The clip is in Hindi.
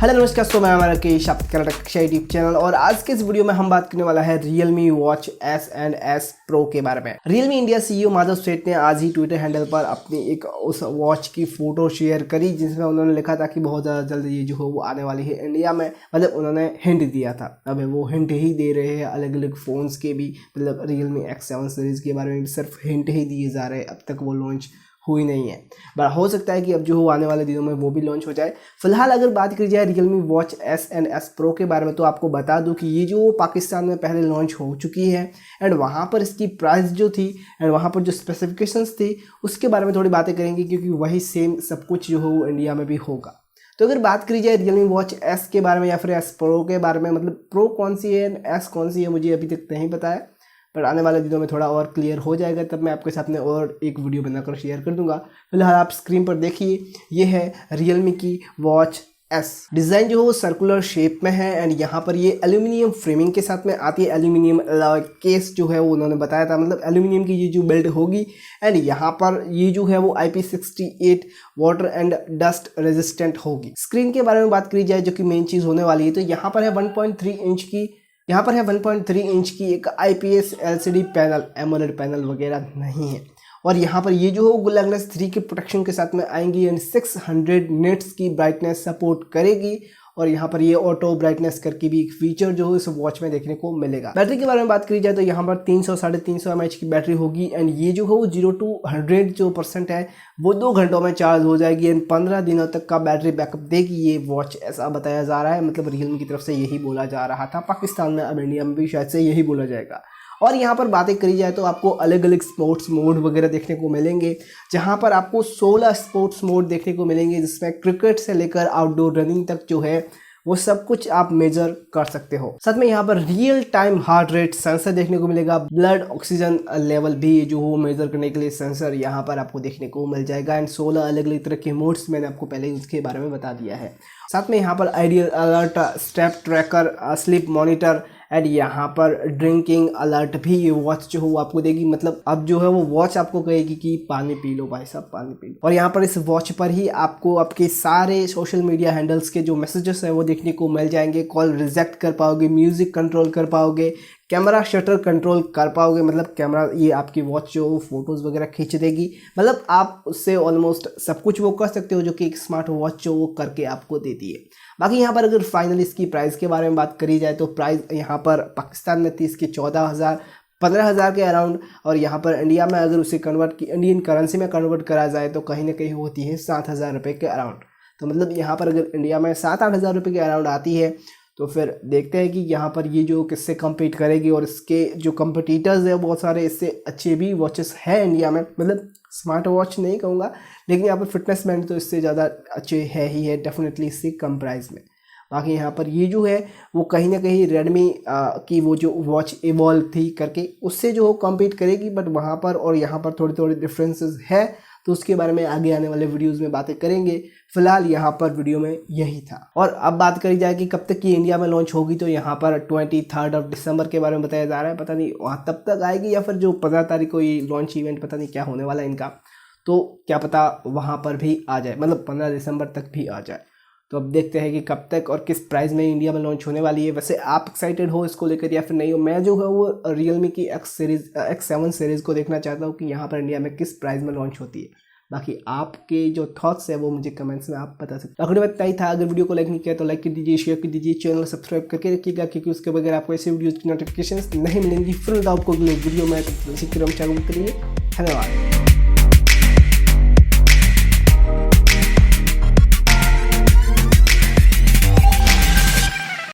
हेलो नमस्कार, सो मैं हमारा राकेश, आपका कक्षा यूट्यूब चैनल। और आज के इस वीडियो में हम बात करने वाला है Realme watch S and S Pro के बारे में। Realme इंडिया CEO माधव सेठ ने आज ही ट्विटर हैंडल पर अपनी एक उस वॉच की फोटो शेयर करी, जिसमें उन्होंने लिखा था कि बहुत ज़्यादा जल्द ये जो है वो आने वाली है इंडिया में। मतलब उन्होंने हिंट दिया था, अब वो हिंट ही दे रहे हैं अलग अलग फ़ोन्स के भी। मतलब Realme X7 सीरीज़ के बारे में भी सिर्फ हिंट ही दिए जा रहे हैं, अब तक वो लॉन्च हुई नहीं है। बट हो सकता है कि अब जो आने वाले दिनों में वो भी लॉन्च हो जाए। फिलहाल अगर बात की जाए Realme watch S and S Pro के बारे में, तो आपको बता दूं कि ये जो पाकिस्तान में पहले लॉन्च हो चुकी है एंड वहाँ पर इसकी प्राइस जो थी एंड वहाँ पर जो स्पेसिफिकेशंस थी उसके बारे में थोड़ी बातें करेंगे, क्योंकि वही सेम सब कुछ जो हो वो इंडिया में भी होगा। तो अगर बात करी जाए Realme वॉच S के बारे में या फिर S Pro के बारे में, मतलब Pro कौन सी है एंड S कौन सी है मुझे अभी तक नहीं पता है, पर आने वाले दिनों में थोड़ा और क्लियर हो जाएगा, तब मैं आपके साथ में और एक वीडियो बनाकर शेयर कर दूंगा। फिलहाल आप स्क्रीन पर देखिए, ये है Realme की वॉच S। डिज़ाइन जो है वो सर्कुलर शेप में है एंड यहाँ पर ये एल्यूमिनियम फ्रेमिंग के साथ में आती है। एल्यूमिनियम केस जो है वो उन्होंने बताया था, मतलब एल्यूमिनियम की ये जो बिल्ड होगी एंड यहाँ पर ये जो है वो IP68 water and dust resistant होगी। स्क्रीन के बारे में बात करी जाए, जो कि मेन चीज़ होने वाली है, तो यहाँ पर है 1.3 इंच की एक IPS LCD panel, AMOLED panel वगैरह नहीं है। और यहाँ पर ये जो है गुलागनेस 3 के प्रोटेक्शन के साथ में आएंगी एंड 600 निट्स की ब्राइटनेस सपोर्ट करेगी। और यहाँ पर ये ऑटो ब्राइटनेस करके भी एक फीचर जो है इस वॉच में देखने को मिलेगा। बैटरी के बारे में बात करी जाए तो यहाँ पर 300-350 mAh की बैटरी होगी एंड ये जो है वो 0 to 100 जो % है वो 2 घंटों में चार्ज हो जाएगी एंड 15 दिनों तक का बैटरी बैकअप देगी ये वॉच, ऐसा बताया जा रहा है। मतलब Realme की तरफ से यही बोला जा रहा था पाकिस्तान में, अब इंडिया में भी शायद से यही बोला जाएगा। और यहाँ पर बातें करी जाए तो आपको अलग अलग स्पोर्ट्स मोड वगैरह देखने को मिलेंगे, जहाँ पर आपको 16 स्पोर्ट्स मोड देखने को मिलेंगे, जिसमें क्रिकेट से लेकर आउटडोर रनिंग तक जो है वो सब कुछ आप मेजर कर सकते हो। साथ में यहाँ पर real time heart rate sensor देखने को मिलेगा, ब्लड ऑक्सीजन लेवल भी जो हो मेजर करने के लिए सेंसर यहाँ पर आपको देखने को मिल जाएगा एंड 16 अलग अलग तरह के मोड्स मैंने आपको पहले उसके बारे में बता दिया है। साथ में यहाँ पर ideal alert, step tracker, sleep monitor and यहाँ पर ड्रिंकिंग अलर्ट भी ये वॉच जो है वो आपको देगी। मतलब अब जो है वो वॉच आपको कहेगी कि पानी पी लो भाई साहब, पानी पी लो। और यहाँ पर इस वॉच पर ही आपको आपके सारे सोशल मीडिया हैंडल्स के जो मैसेजेस हैं वो देखने को मिल जाएंगे। कॉल रिजेक्ट कर पाओगे, म्यूजिक कंट्रोल कर पाओगे, कैमरा शटर कंट्रोल कर पाओगे। मतलब कैमरा ये आपकी वॉच जो वो फोटोज़ वगैरह खींच देगी। मतलब आप उससे ऑलमोस्ट सब कुछ वो कर सकते हो जो कि एक स्मार्ट वॉच जो वो करके आपको देती है। बाकी यहाँ पर अगर फाइनली इसकी प्राइस के बारे में बात करी जाए तो प्राइस यहाँ पर पाकिस्तान में थी इसकी 14,000-15,000 के अराउंड, और यहाँ पर इंडिया में अगर उसे कन्वर्ट की इंडियन करेंसी में कन्वर्ट करा जाए तो कहीं ना कहीं होती है 7,000 रुपये के अराउंड। तो मतलब यहाँ पर अगर इंडिया में 7-8 हज़ार रुपये के अराउंड आती है, तो फिर देखते हैं कि यहाँ पर ये जो किससे कम्पीट करेगी। और इसके जो कम्पिटिटर्स है बहुत सारे इससे अच्छे भी वॉचेस हैं इंडिया में। मतलब स्मार्ट वॉच नहीं कहूँगा, लेकिन यहाँ पर फिटनेस बैंड तो इससे ज़्यादा अच्छे है ही है, डेफिनेटली इससे कम प्राइस में। बाकी यहाँ पर ये जो है वो कहीं ना कहीं Redmi की वो जो वॉच इवॉल्व थी करके उससे जो कम्पीट करेगी, बट वहाँ पर और यहाँ पर थोड़ी थोड़ी डिफरेंसेस है, तो उसके बारे में आगे आने वाले वीडियोस में बातें करेंगे। फिलहाल यहाँ पर वीडियो में यही था। और अब बात करी जाए कि कब तक की इंडिया में लॉन्च होगी, तो यहाँ पर 23 दिसंबर के बारे में बताया जा रहा है। पता नहीं वहाँ तब तक आएगी या फिर जो 15 तारीख को ये लॉन्च इवेंट पता नहीं क्या होने वाला है इनका, तो क्या पता वहाँ पर भी आ जाए, मतलब 15 दिसंबर तक भी आ जाए। तो अब देखते हैं कि कब तक और किस प्राइस में इंडिया में लॉन्च होने वाली है। वैसे आप एक्साइटेड हो इसको लेकर या फिर नहीं हो? मैं जो है वो Realme की X7 सीरीज़ को देखना चाहता हूँ कि यहाँ पर इंडिया में किस प्राइस में लॉन्च होती है। बाकी आपके जो थॉट्स है वो मुझे कमेंट्स में आप बता सकते हैं। अगर इतना ही था, अगर वीडियो को लाइक नहीं किया तो लाइक कर दीजिए, शेयर कर दीजिए, चैनल सब्सक्राइब करके रखिएगा, क्योंकि उसके बगैर आपको ऐसे वीडियोज़ की नोटिफिकेशन नहीं मिलेंगी। फिर आपको अगले वीडियो में धन्यवाद।